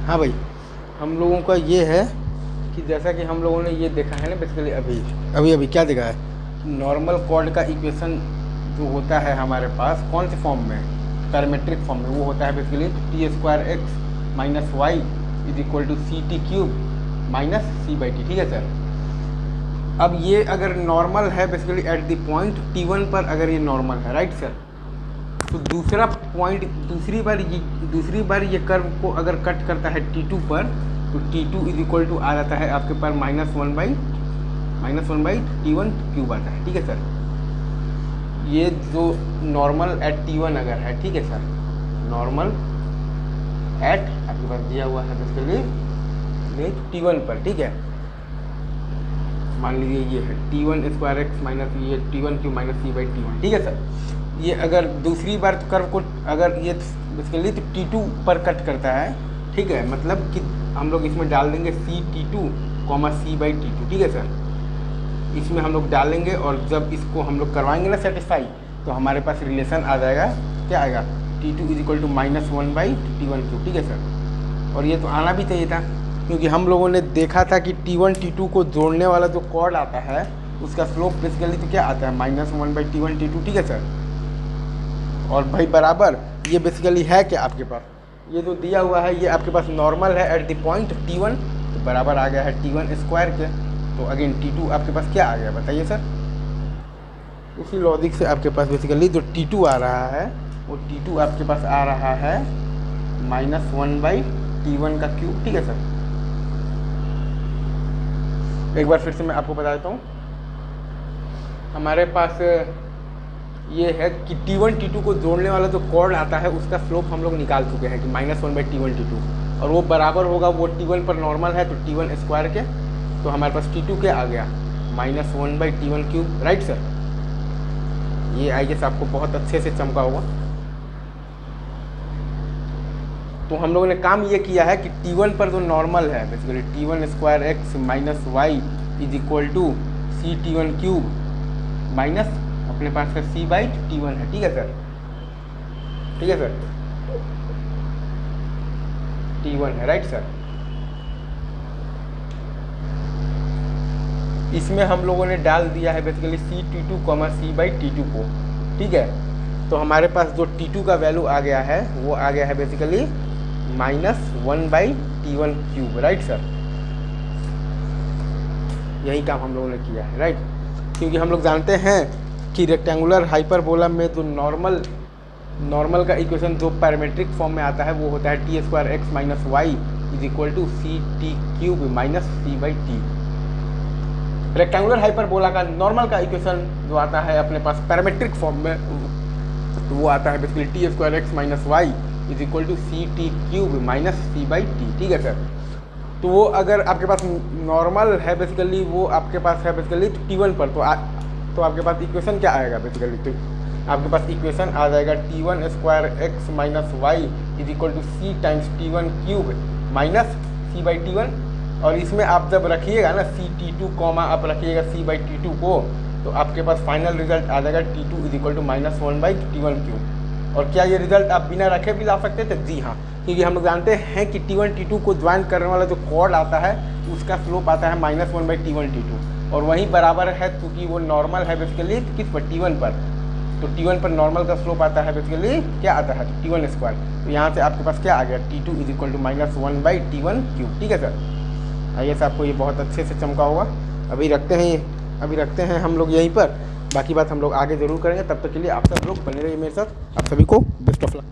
हाँ भाई, हम लोगों का ये है कि जैसा कि हम लोगों ने ये देखा है ना बेसिकली अभी अभी अभी क्या देखा है, नॉर्मल कॉर्ड का इक्वेशन जो होता है हमारे पास कौन से फॉर्म में, पैरामेट्रिक फॉर्म में, वो होता है basically T square X minus Y is equal to C T cube minus C by T. ठीक है सर। अब ये अगर नॉर्मल है basically at the point T1 पर, अगर ये नॉर्मल है, राइट सर, तो दूसरा पॉइंट दूसरी बार ये कर्व को अगर कट करता है T2 पर, तो T2 इज इक्वल टू आ जाता है आपके पास -1/T1 क्यूब आता है। ठीक है सर। ये जो नॉर्मल एट T1 अगर है, ठीक है सर, नॉर्मल एट आपके पास दिया हुआ है बेसिकली T1 पर, ठीक है, मान लीजिए ये है T1 स्क्वायर एक्स माइनस ये T1 cube minus C by T1। ठीक है सर। ये अगर दूसरी बार कर्व को अगर ये बेसिकली तो T2 पर कट करता है, ठीक है, मतलब कि हम लोग इसमें डाल देंगे CT2 सी बाई T2। ठीक है सर। इसमें हम लोग डालेंगे और जब इसको हम लोग करवाएंगे ना सेटिस्फाई, तो हमारे पास रिलेशन आ जाएगा, क्या आएगा, T2 is equal to -1/T1 cube. ठीक है सर। और ये तो आना भी चाहिए था, क्योंकि हम लोगों ने देखा था कि T1 T2 को जोड़ने वाला जो कॉर्ड आता है उसका स्लोप बेसिकली तो क्या आता है, -1/T1 T2। ठीक है सर। और भाई बराबर ये बेसिकली है क्या आपके पास, ये जो दिया हुआ है ये आपके पास नॉर्मल है एट द पॉइंट T1, तो बराबर आ गया है T1 स्क्वायर के। तो अगेन T2 आपके पास क्या आ गया बताइए सर। उसी लॉजिक से आपके पास बेसिकली जो T2 आ रहा है वो T2 आपके पास आ रहा है -1/T1 का क्यूब। ठीक है सर। एक बार फिर से मैं आपको बता देता हूँ, हमारे पास ये है कि T1 T2 को जोड़ने वाला जो कॉर्ड आता है उसका स्लोप हम लोग निकाल चुके हैं कि -1/T1 T2, और वो बराबर होगा, वो T1 पर नॉर्मल है तो T1 स्क्वायर के, तो हमारे पास T2 क्या आ गया, -1/T1 क्यूब। Right sir. ये आई गेस आपको बहुत अच्छे से चमका होगा। तो हम लोगों ने काम ये किया है कि T1 पर जो नॉर्मल है basically T1 square X minus Y is equal to C T1 cube minus अपने पास का C बाई T1 है। ठीक है सर। ठीक है सर। T1 है, राइट सर। इसमें हम लोगों ने डाल दिया है basically CT2 C by T2 को। ठीक है। तो हमारे पास जो T2 का वैल्यू आ गया है वो आ गया है basically -1/T1 cube. Right sir. यही काम हम लोगों ने किया है, राइट, क्योंकि हम लोग जानते हैं कि रेक्टेंगुलर हाइपरबोला में जो नॉर्मल का इक्वेशन जो पैरामेट्रिक फॉर्म में आता है वो होता है T square X minus Y is equal to CT cube minus C by T। Rectangular hyperbola का नॉर्मल का इक्वेशन जो आता है अपने पास पैरामेट्रिक फॉर्म में, तो वो आता है basically T square X minus Y is equal to CT cube minus C by T। ठीक है सर। तो वो अगर आपके पास नॉर्मल है बेसिकली, वो आपके पास है बेसिकली T1 पर, तो आपके पास इक्वेशन क्या आएगा बेसिकली, तो आपके पास इक्वेशन आ जाएगा T1 square X minus Y is equal to C times T1 cube minus C by T1। और इसमें आप जब रखिएगा ना CT2 आप रखिएगा C बाई T2 को, तो आपके पास फाइनल रिजल्ट आ जाएगा T2 is equal to -1/T1 cube. और क्या ये रिजल्ट आप बिना रखे भी ला सकते थे? जी हाँ, क्योंकि हम लोग जानते हैं कि T1 T2 को ज्वाइन करने वाला जो कॉर्ड आता है उसका स्लोप आता है -1/T1 T2, और वहीं बराबर है क्योंकि वो नॉर्मल है बेसिकली किस पर, T1 पर, तो T1 पर नॉर्मल का स्लोप आता है बेसिकली क्या आता है, तो T1 स्क्वायर। तो यहाँ से आपके पास क्या आ गया, T2 is equal to -1/T1 cube. ठीक है सर। आइए सर, आपको ये बहुत अच्छे से चमका होगा। अभी रखते हैं हम लोग यहीं पर, बाकी बात हम लोग आगे ज़रूर करेंगे। तब तक के लिए आप सब लोग बने रहिए मेरे साथ। आप सभी को बेस्ट ऑफ लक।